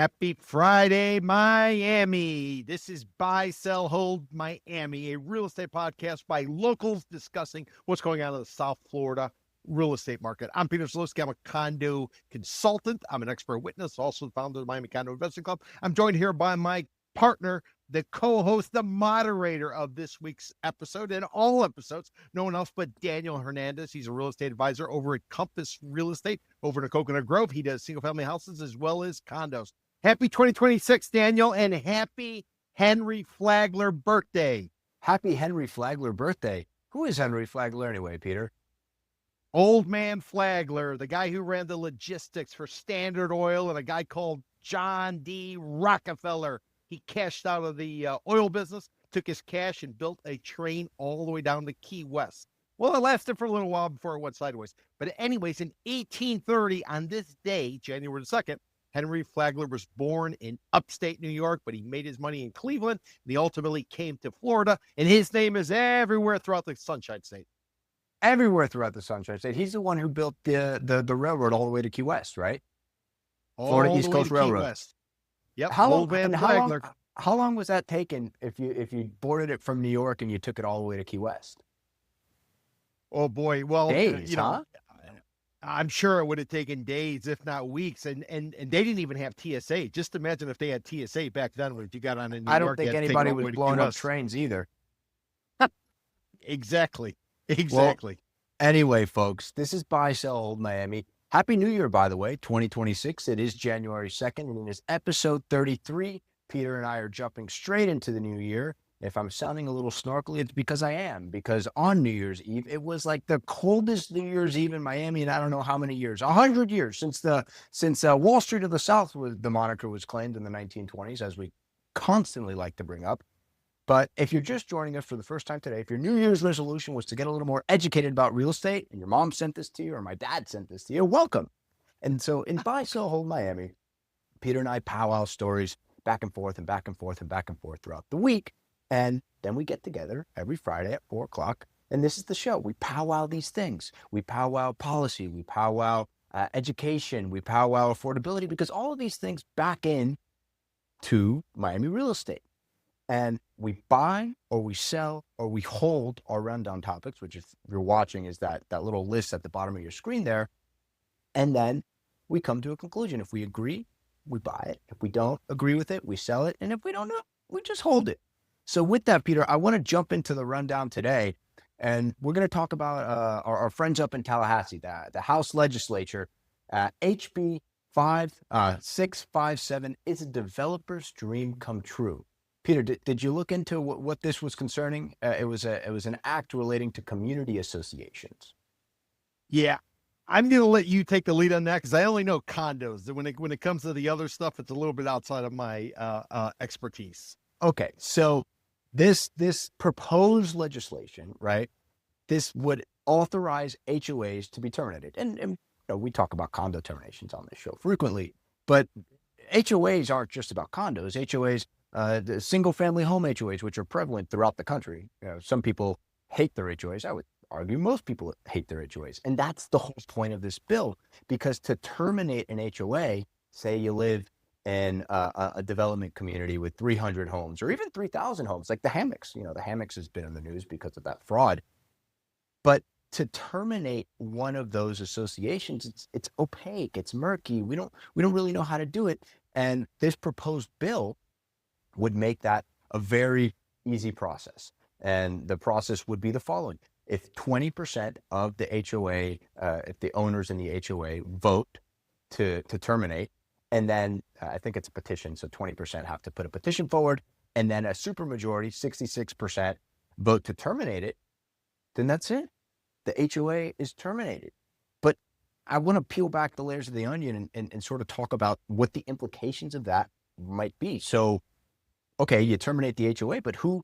Happy Friday, Miami. This is Buy, Sell, Hold Miami, a real estate podcast by locals discussing what's going on in the South Florida real estate market. I'm Peter Zalewski. I'm a condo consultant. I'm an expert witness, also the founder of the Miami Condo Investing Club. I'm joined here by my partner, the co-host, the moderator of this week's episode and all episodes, no one else but Daniel Hernandez. He's a real estate advisor over at Compass Real Estate over in Coconut Grove. He does single-family houses as well as condos. Happy 2026, Daniel, and happy Henry Flagler birthday. Happy Henry Flagler birthday. Who is Henry Flagler anyway, Peter? Old man Flagler, the guy who ran the logistics for Standard Oil, and a guy called John D. Rockefeller. He cashed out of the oil business, took his cash, and built a train all the way down to Key West. Well, it lasted for a little while before it went sideways. But anyways, in 1830, on this day, January the 2nd, Henry Flagler was born in upstate New York, but he made his money in Cleveland, and he ultimately came to Florida, and his name is everywhere throughout the Sunshine State. Everywhere throughout the Sunshine State. He's the one who built the railroad all the way to Key West, right? Florida East Coast Railroad. Yep. How long was that taken if you boarded it from New York and you took it all the way to Key West? Oh boy. Well, days, huh? I'm sure it would have taken days, if not weeks. And they didn't even have TSA. Just imagine if they had TSA back then when you got on in New York. I don't think anybody was blowing up trains either. Exactly. Well, anyway, folks, this is Buy, Sell, Hold Miami. Happy New Year, by the way, 2026. It is January 2nd, and it is episode 33. Peter and I are jumping straight into the new year. If I'm sounding a little snarkly, it's because I am, because on New Year's Eve, it was like the coldest New Year's Eve in Miami, and I don't know how many years, 100 years since Wall Street of the South the moniker was claimed in the 1920s, as we constantly like to bring up. But if you're just joining us for the first time today, if your New Year's resolution was to get a little more educated about real estate, and your mom sent this to you or my dad sent this to you, welcome. And so in Buy, Sell, Hold Miami, Peter and I powwow stories back and forth and back and forth and back and forth throughout the week. And then we get together every Friday at 4 o'clock. And this is the show. We powwow these things. We powwow policy. We powwow education. We powwow affordability, because all of these things back in to Miami real estate. And we buy or we sell or we hold our rundown topics, which if you're watching is that little list at the bottom of your screen there. And then we come to a conclusion. If we agree, we buy it. If we don't agree with it, we sell it. And if we don't know, we just hold it. So with that, Peter, I want to jump into the rundown today. And we're going to talk about our friends up in Tallahassee, the House legislature. HB 657 is a developer's dream come true. Peter, did you look into what this was concerning? It was an act relating to community associations. Yeah, I'm going to let you take the lead on that, because I only know condos. When it comes to the other stuff, it's a little bit outside of my expertise. Okay, so this proposed legislation, right? This would authorize HOAs to be terminated, and we talk about condo terminations on this show frequently, but HOAs aren't just about condos. HOAs. The single-family home HOAs, which are prevalent throughout the country. Some people hate their HOAs. I would argue most people hate their HOAs. And that's the whole point of this bill, because to terminate an HOA, say you live in a development community with 300 homes or even 3,000 homes, like the Hammocks. The Hammocks has been in the news because of that fraud. But to terminate one of those associations, it's opaque, it's murky. We don't really know how to do it. And this proposed bill would make that a very easy process. And the process would be the following. If 20% of the HOA, if the owners in the HOA vote to terminate, and then I think it's a petition, so 20% have to put a petition forward, and then a supermajority, 66%, vote to terminate it, then that's it. The HOA is terminated. But I want to peel back the layers of the onion and sort of talk about what the implications of that might be. So, okay, you terminate the HOA, but who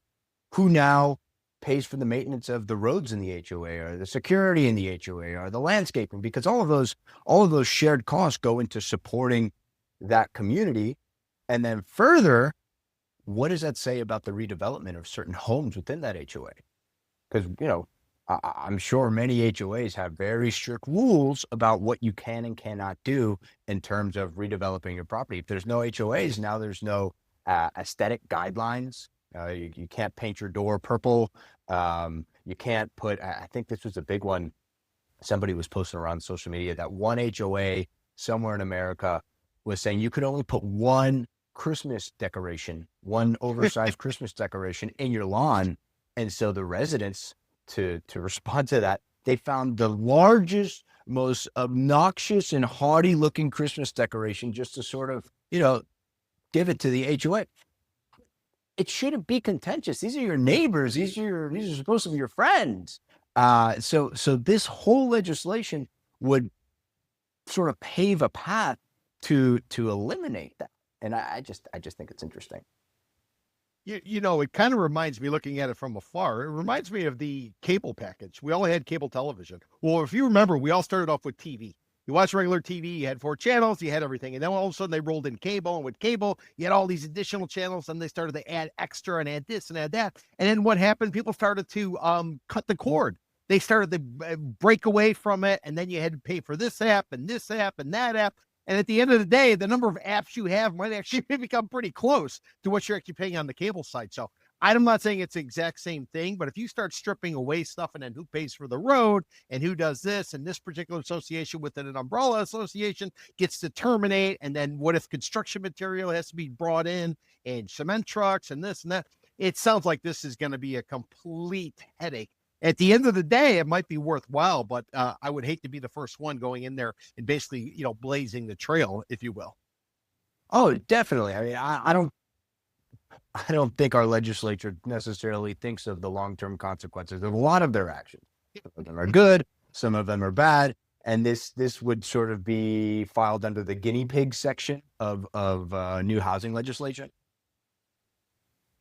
now pays for the maintenance of the roads in the HOA, or the security in the HOA, or the landscaping? Because all of those shared costs go into supporting that community. And then further, what does that say about the redevelopment of certain homes within that HOA? Because, I'm sure many HOAs have very strict rules about what you can and cannot do in terms of redeveloping your property. If there's no HOAs, now there's no aesthetic guidelines. You can't paint your door purple. You can't put, I think this was a big one. Somebody was posting around social media that one HOA somewhere in America was saying you could only put one Christmas decoration, one oversized Christmas decoration in your lawn. And so the residents, to respond to that, they found the largest, most obnoxious and haughty looking Christmas decoration just to sort of, give it to the HOA. It shouldn't be contentious. These are your neighbors. These are supposed to be your friends. So this whole legislation would sort of pave a path to eliminate that. And I just think it's interesting. It kind of reminds me, looking at it from afar, it reminds me of the cable package. We all had cable television. Well, if you remember, we all started off with TV. You watched regular TV, you had 4 channels, you had everything. And then all of a sudden they rolled in cable, and with cable, you had all these additional channels, and they started to add extra and add this and add that. And then what happened? People started to cut the cord. They started to break away from it, and then you had to pay for this app and that app. And at the end of the day, the number of apps you have might actually become pretty close to what you're actually paying on the cable side. So I'm not saying it's the exact same thing, but if you start stripping away stuff, and then who pays for the road and who does this, and this particular association within an umbrella association gets to terminate, and then what if construction material has to be brought in and cement trucks and this and that? It sounds like this is going to be a complete headache. At the end of the day, it might be worthwhile, but I would hate to be the first one going in there and basically, blazing the trail, if you will. Oh, definitely. I mean, I don't think our legislature necessarily thinks of the long-term consequences of a lot of their actions. Some of them are good, some of them are bad, and this would sort of be filed under the guinea pig section of new housing legislation.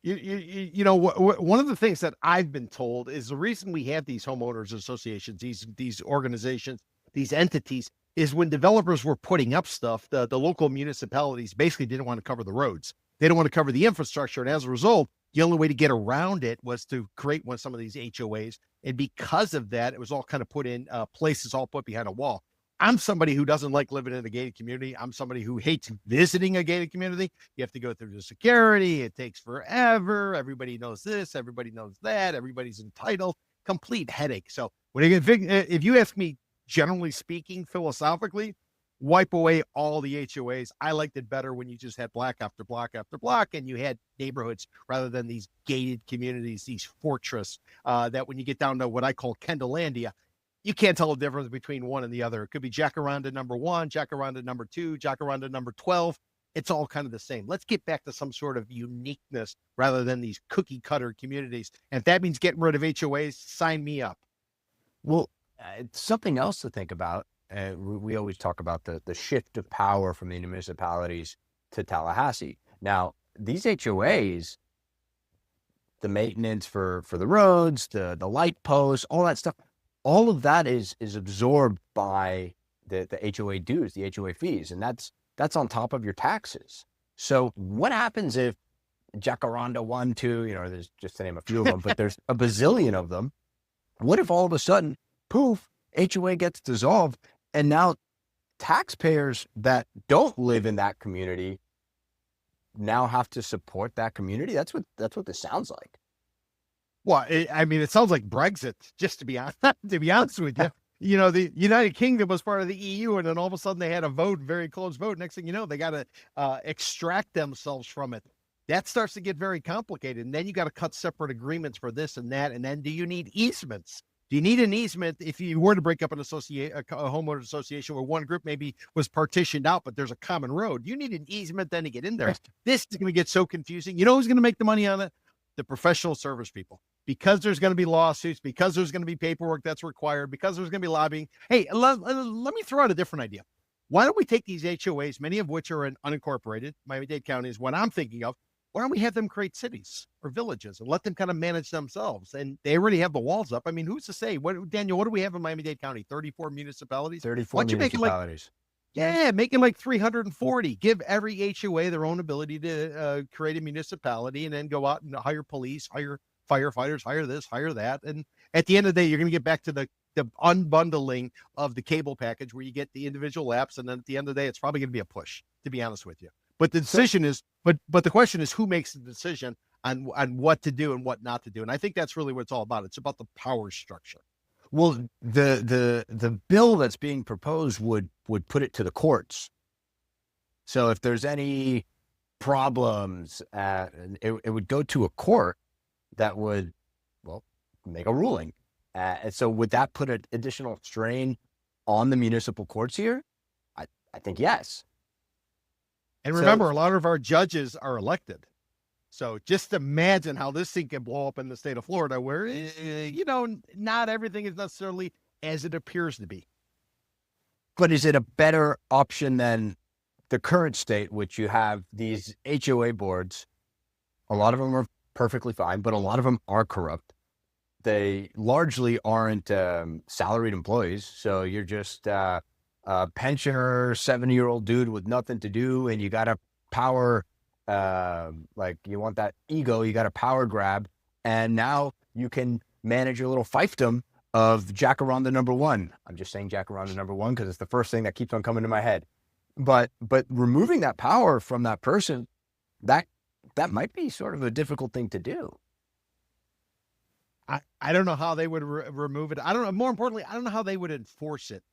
One of the things that I've been told is the reason we have these homeowners associations, these organizations, these entities, is when developers were putting up stuff, the local municipalities basically didn't want to cover the roads. They don't want to cover the infrastructure. And as a result, the only way to get around it was to create some of these HOAs. And because of that, it was all kind of put in places all put behind a wall. I'm somebody who doesn't like living in a gated community. I'm somebody who hates visiting a gated community. You have to go through the security. It takes forever. Everybody knows this. Everybody knows that. Everybody's entitled. Complete headache. So if you ask me, generally speaking, philosophically, wipe away all the HOAs. I liked it better when you just had block after block after block, and you had neighborhoods rather than these gated communities, these fortress that when you get down to what I call Kendallandia, you can't tell the difference between one and the other. It could be Jacaranda number 1, Jacaranda number 2, Jacaranda number 12. It's all kind of the same. Let's get back to some sort of uniqueness rather than these cookie cutter communities. And if that means getting rid of HOAs, sign me up. Well, something else to think about. We always talk about the shift of power from the municipalities to Tallahassee. Now, these HOAs, the maintenance for the roads, the light posts, all that stuff, all of that is absorbed by the HOA dues, the HOA fees, and that's on top of your taxes. So what happens if Jacaranda 1, 2, there's just to name a few of them, but there's a bazillion of them. What if all of a sudden, poof, HOA gets dissolved, and now taxpayers that don't live in that community now have to support that community? That's what this sounds like. Well, it sounds like Brexit, just to be honest, with you. The United Kingdom was part of the EU, and then all of a sudden they had a vote, very close vote. Next thing you know, they got to extract themselves from it. That starts to get very complicated. And then you got to cut separate agreements for this and that. And then do you need easements? Do you need an easement if you were to break up a homeowners association where one group maybe was partitioned out, but there's a common road? You need an easement then to get in there. This is going to get so confusing. You know who's going to make the money on it? The professional service people. Because there's going to be lawsuits, because there's going to be paperwork that's required, because there's going to be lobbying. Hey, let me throw out a different idea. Why don't we take these HOAs, many of which are in unincorporated, Miami-Dade County is what I'm thinking of. Why don't we have them create cities or villages and let them kind of manage themselves? And they already have the walls up. I mean, who's to say? Daniel, what do we have in Miami-Dade County? 34 municipalities? 34 municipalities. Make it like 340. Give every HOA their own ability to create a municipality, and then go out and hire police, hire firefighters, hire this, hire that. And at the end of the day, you're going to get back to the unbundling of the cable package where you get the individual apps. And then at the end of the day, it's probably going to be a push, to be honest with you. But the decision is, but the question is who makes the decision on what to do and what not to do. And I think that's really what it's all about. It's about the power structure. Well, the bill that's being proposed would put it to the courts. So if there's any problems, it would go to a court that would, well, make a ruling. And so would that put an additional strain on the municipal courts here? I think yes. And remember, a lot of our judges are elected. So just imagine how this thing can blow up in the state of Florida where, not everything is necessarily as it appears to be. But is it a better option than the current state, which you have these HOA boards? A lot of them are perfectly fine, but a lot of them are corrupt. They largely aren't salaried employees. So you're just a pensioner, 70-year-old dude with nothing to do, and you got to power, like you want that ego, you got to power grab. And now you can manage your little fiefdom of Jacaranda number one. I'm just saying Jacaranda number one because it's the first thing that keeps on coming to my head. But removing that power from that person, that might be sort of a difficult thing to do. I don't know how they would remove it. I don't know. More importantly, I don't know how they would enforce it.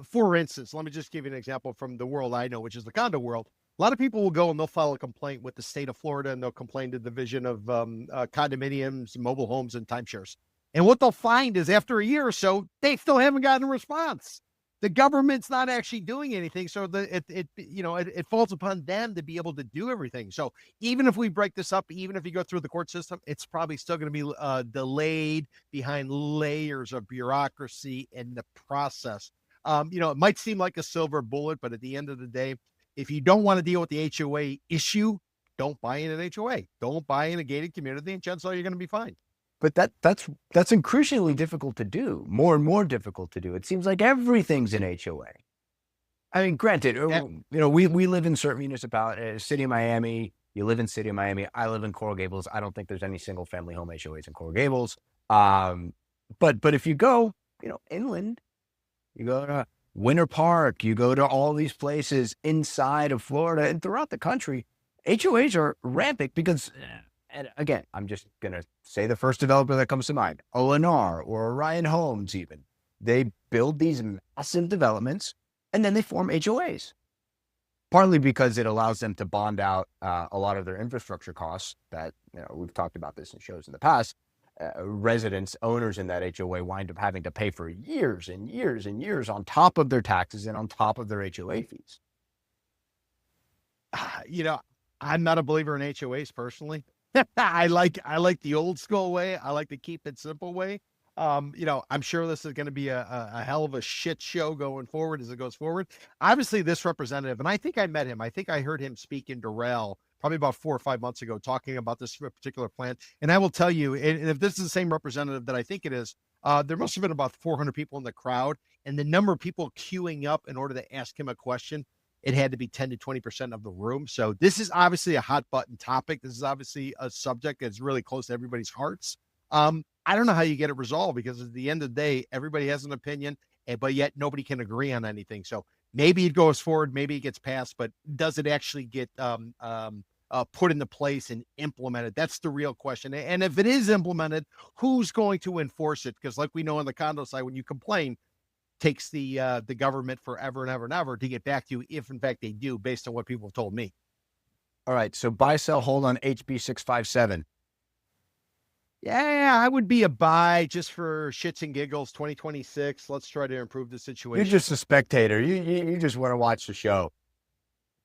For instance, let me just give you an example from the world I know, which is the condo world. A lot of people will go and they'll file a complaint with the state of Florida, and they'll complain to the Division of Condominiums, Mobile Homes, and Timeshares. And what they'll find is after a year or so, they still haven't gotten a response. The government's not actually doing anything. So it falls upon them to be able to do everything. So even if we break this up, even if you go through the court system, it's probably still going to be delayed behind layers of bureaucracy in the process. It might seem like a silver bullet, but at the end of the day, if you don't want to deal with the HOA issue, don't buy in an HOA. Don't buy in a gated community, and chances are you're going to be fine. But that's increasingly difficult to do, more and more difficult to do. It seems like everything's an HOA. I mean, granted, we live in certain municipalities, city of Miami. You live in city of Miami. I live in Coral Gables. I don't think there's any single family home HOAs in Coral Gables. But if you go, inland, you go to Winter Park, you go to all these places inside of Florida and throughout the country, HOAs are rampant because, and again, I'm just going to say the first developer that comes to mind, O&R or Orion Homes even. They build these massive developments and then they form HOAs. Partly because it allows them to bond out a lot of their infrastructure costs that, we've talked about this in shows in the past. Residents, owners in that HOA wind up having to pay for years and years and years on top of their taxes and on top of their HOA fees. I'm not a believer in HOAs personally. I like the old school way. I like to keep it simple way. I'm sure this is going to be a hell of a shit show going forward as it goes forward. Obviously, this representative, and I think I met him. I think I heard him speak in Doral probably about 4 or 5 months ago, talking about this particular plan. And I will tell you, and if this is the same representative that I think it is, there must have been about 400 people in the crowd, and the number of people queuing up in order to ask him a question, it had to be 10 to 20% of the room. So this is obviously a hot button topic. This is obviously a subject that's really close to everybody's hearts. I don't know how you get it resolved because at the end of the day, everybody has an opinion, but yet nobody can agree on anything. So maybe it goes forward, maybe it gets passed, but does it actually get put into place and implemented? That's the real question. And if it is implemented, who's going to enforce it? Because like we know on the condo side, when you complain, takes the government forever and ever and ever to get back to you, if in fact they do, based on what people have told me. All right, so buy, sell, hold on HB 657. Yeah, I would be a buy just for shits and giggles. 2026. Let's try to improve the situation. You're just a spectator. You just want to watch the show.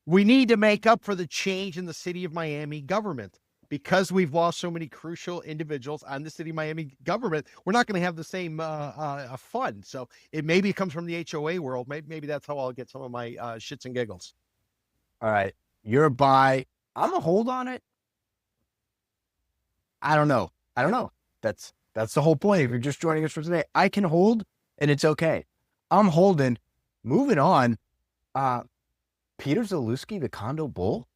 We need to make up for the change in the city of Miami government because we've lost so many crucial individuals on the city of Miami government. We're not going to have the same fun. So maybe it comes from the HOA world. Maybe that's how I'll get some of my shits and giggles. All right, you're a buy. I'm a hold on it. I don't know. That's the whole point. If you're just joining us for today, I can hold and it's okay. I'm holding. Moving on. Peter Zalewski, the condo bull.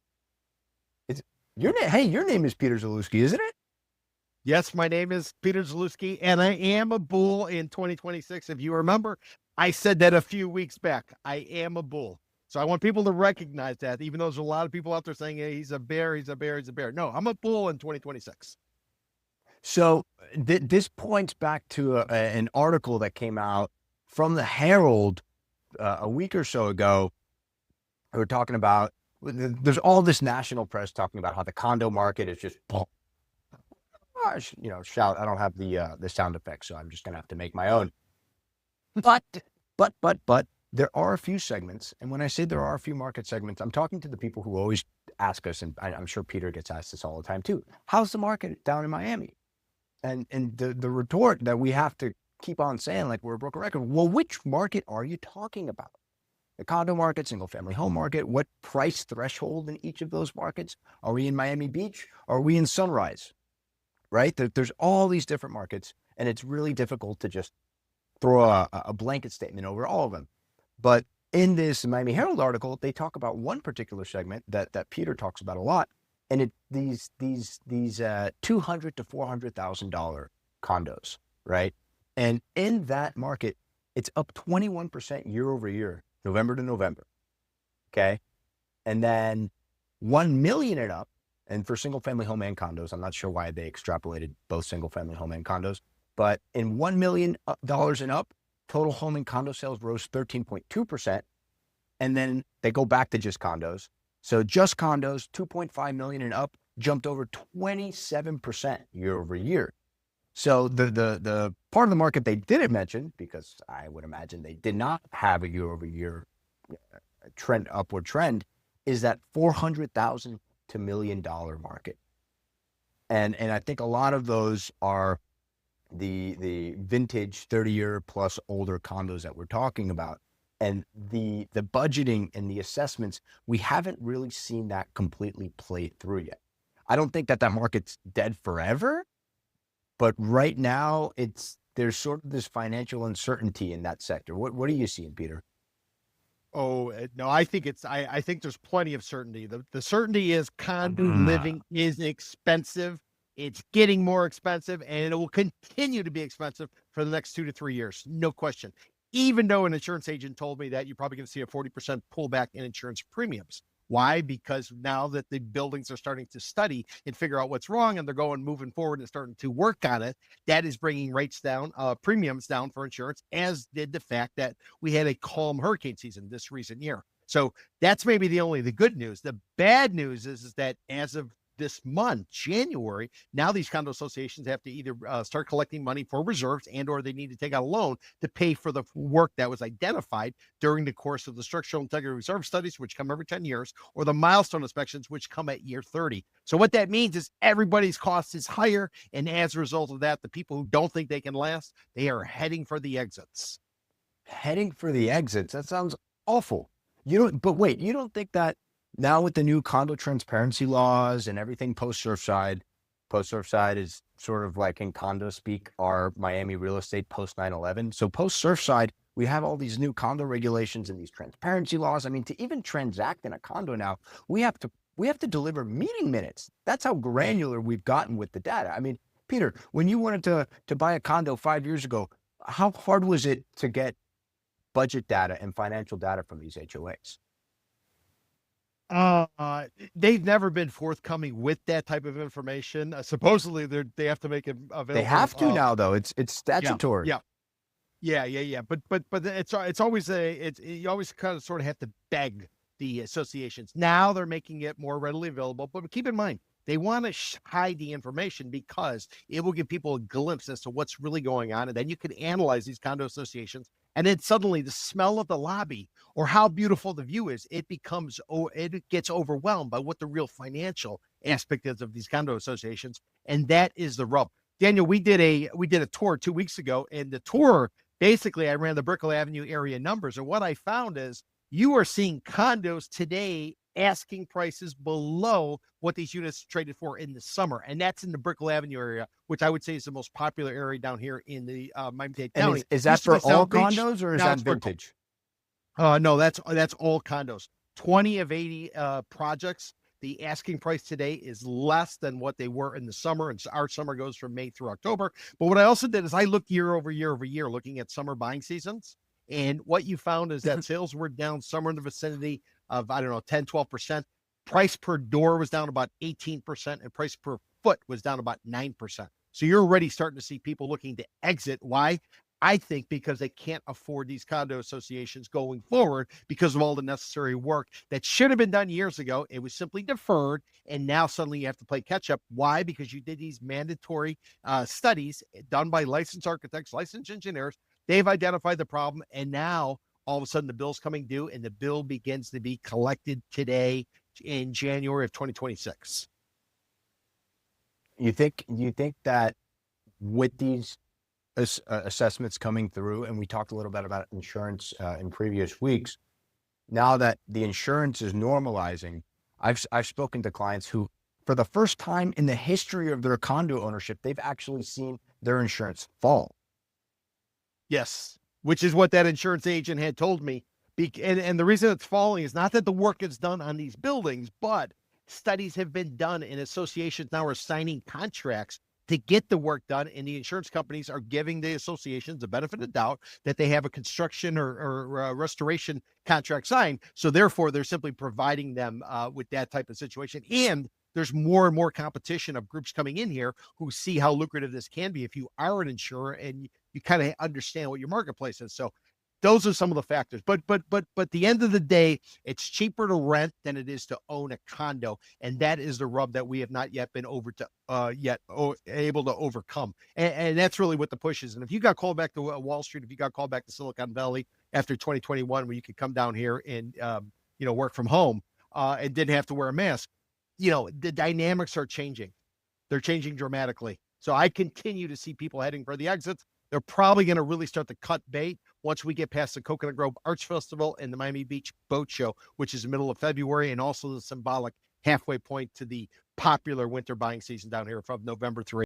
Your name is Peter Zalewski, isn't it? Yes, my name is Peter Zalewski, and I am a bull in 2026. If you remember, I said that a few weeks back. I am a bull. So I want people to recognize that, even though there's a lot of people out there saying, hey, he's a bear, he's a bear, he's a bear. No, I'm a bull in 2026. So this points back to an article that came out from the Herald a week or so ago. We were talking about, there's all this national press talking about how the condo market is just, shout. I don't have the sound effects, so I'm just gonna have to make my own. But there are a few segments, and when I say there are a few market segments, I'm talking to the people who always ask us, and I'm sure Peter gets asked this all the time too. How's the market down in Miami? And the retort that we have to keep on saying, like we're a broken record. Well, which market are you talking about? The condo market, single family home market, what price threshold in each of those markets? Are we in Miami Beach? Are we in Sunrise? Right? There's all these different markets, and it's really difficult to just throw a blanket statement over all of them. But in this Miami Herald article, they talk about one particular segment that Peter talks about a lot, and these $200,000 to $400,000 condos, right? And in that market, it's up 21% year over year, November to November. Okay, and then 1 million and up, and for single family home and condos, I'm not sure why they extrapolated both single family home and condos, but in $1 million and up, total home and condo sales rose 13.2%. And then they go back to just condos. So just condos, 2.5 million and up, jumped over 27% year over year. So the part of the market they didn't mention, because I would imagine they did not have a year over year upward trend, is that $400,000 to $1 million market. And I think a lot of those are the vintage 30-year plus older condos that we're talking about. And the budgeting and the assessments, we haven't really seen that completely play through yet. I don't think that market's dead forever, but right now there's sort of this financial uncertainty in that sector. What are you seeing, Peter? Oh, no, I think I think there's plenty of certainty. The certainty is condo living is expensive. It's getting more expensive, and it will continue to be expensive for the next 2 to 3 years. No question. Even though an insurance agent told me that you're probably going to see a 40% pullback in insurance premiums. Why? Because now that the buildings are starting to study and figure out what's wrong, and they're moving forward and starting to work on it, that is bringing rates down, premiums down for insurance, as did the fact that we had a calm hurricane season this recent year. So that's maybe the good news. The bad news is that as of this month, January, now these condo associations have to either start collecting money for reserves, and or they need to take out a loan to pay for the work that was identified during the course of the structural integrity reserve studies, which come every 10 years, or the milestone inspections, which come at year 30. So what that means is everybody's cost is higher, and as a result of that, the people who don't think they can last, they are heading for the exits. Heading for the exits? That sounds awful. But wait, you don't think that now with the new condo transparency laws and everything post-Surfside is sort of like in condo speak, our Miami real estate post 9/11. So post-Surfside, we have all these new condo regulations and these transparency laws. I mean, to even transact in a condo now, we have to deliver meeting minutes. That's how granular we've gotten with the data. I mean, Peter, when you wanted to buy a condo 5 years ago, how hard was it to get budget data and financial data from these HOAs? They've never been forthcoming with that type of information. Supposedly they have to make it available. They have to now, though. It's statutory. Yeah. But it's always you always kind of sort of have to beg the associations. Now they're making it more readily available, but keep in mind, they want to hide the information because it will give people a glimpse as to what's really going on. And then you can analyze these condo associations. And then suddenly the smell of the lobby or how beautiful the view is, it gets overwhelmed by what the real financial aspect is of these condo associations. And that is the rub. Daniel, we did a tour 2 weeks ago, and the tour, basically I ran the Brickell Avenue area numbers. And what I found is you are seeing condos today asking prices below what these units traded for in the summer. And that's in the Brickell Avenue area, which I would say is the most popular area down here in the Miami-Dade County. Is that for all condos, or is that vintage? No, that's all condos. 20 of 80 projects. The asking price today is less than what they were in the summer, and our summer goes from May through October. But what I also did is I looked year over year over year, looking at summer buying seasons. And what you found is that sales were down somewhere in the vicinity of, I don't know, 10, 12%. Price per door was down about 18%, and price per foot was down about 9%. So you're already starting to see people looking to exit. Why? I think because they can't afford these condo associations going forward because of all the necessary work that should have been done years ago. It was simply deferred, and now suddenly you have to play catch up. Why? Because you did these mandatory studies done by licensed architects, licensed engineers. They've identified the problem, and now all of a sudden the bill's coming due, and the bill begins to be collected today in January of 2026. You think that with these assessments coming through, and we talked a little bit about insurance in previous weeks, now that the insurance is normalizing, I've spoken to clients who, for the first time in the history of their condo ownership, they've actually seen their insurance fall. Yes, which is what that insurance agent had told me. And the reason it's falling is not that the work is done on these buildings, but studies have been done, and associations now are signing contracts to get the work done, and the insurance companies are giving the associations the benefit of doubt that they have a construction or restoration contract signed. So therefore, they're simply providing them with that type of situation. And there's more and more competition of groups coming in here who see how lucrative this can be if you are an insurer and you kind of understand what your marketplace is. So those are some of the factors. But the end of the day, it's cheaper to rent than it is to own a condo, and that is the rub that we have not yet been able to overcome. And that's really what the push is. And if you got called back to Wall Street, if you got called back to Silicon Valley after 2021, where you could come down here and work from home and didn't have to wear a mask, the dynamics are changing. They're changing dramatically. So I continue to see people heading for the exits. They're probably going to really start to cut bait once we get past the Coconut Grove Arts Festival and the Miami Beach Boat Show, which is the middle of February, and also the symbolic halfway point to the popular winter buying season down here from November through